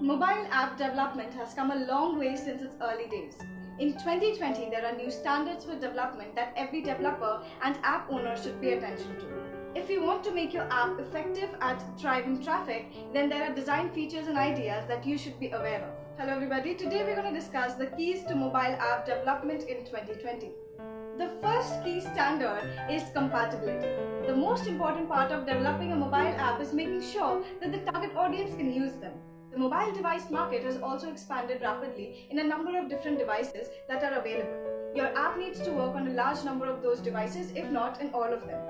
Mobile app development has come a long way since its early days. In 2020, there are new standards for development that every developer and app owner should pay attention to. If you want to make your app effective at driving traffic, then there are design features and ideas that you should be aware of. Hello everybody, today we're going to discuss the keys to mobile app development in 2020. The first key standard is compatibility. The most important part of developing a mobile app is making sure that the target audience can use them. The mobile device market has also expanded rapidly in a number of different devices that are available. Your app needs to work on a large number of those devices, if not in all of them.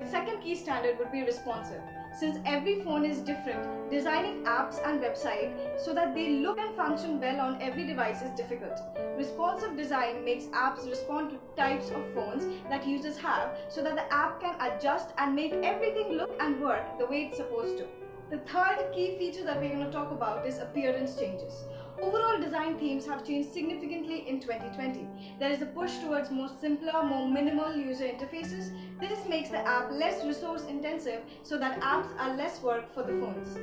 The second key standard would be responsive. Since every phone is different, designing apps and websites so that they look and function well on every device is difficult. Responsive design makes apps respond to types of phones that users have so that the app can adjust and make everything look and work the way it's supposed to. The third key feature that we're going to talk about is appearance changes. Overall design themes have changed significantly in 2020. There is a push towards more simpler, more minimal user interfaces. This makes the app less resource intensive so that apps are less work for the phones.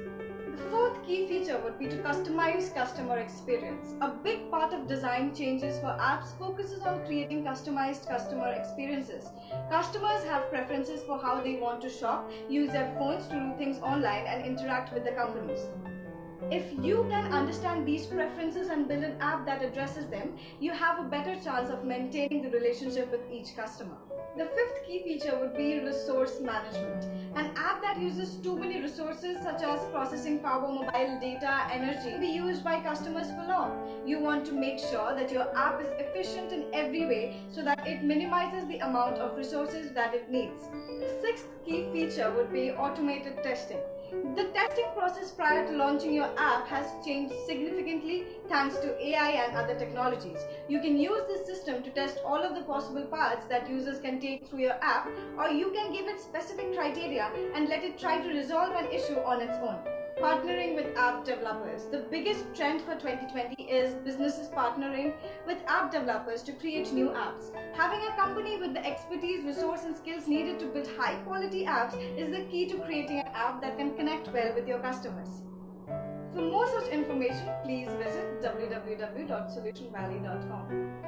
The fourth key feature would be to customize customer experience. A big part of design changes for apps focuses on creating customized customer experiences. Customers have preferences for how they want to shop, use their phones to do things online, and interact with the companies. If you can understand these preferences and build an app that addresses them, you have a better chance of maintaining the relationship with each customer. The fifth key feature would be resource management. An app that uses too many resources such as processing power, mobile data, energy can be used by customers for long. You want to make sure that your app is efficient in every way so that it minimizes the amount of resources that it needs. The sixth key feature would be automated testing. The testing process prior to launching your app has changed significantly thanks to AI and other technologies. You can use this system to test all of the possible paths that users can take through your app, or you can give it specific criteria and let it try to resolve an issue on its own. Partnering with app developers. The biggest trend for 2020 is businesses partnering with app developers to create new apps. Having a company with the expertise, resource and skills needed to build high quality apps is the key to creating an app that can connect well with your customers. For more such information, please visit www.solutionvalley.com.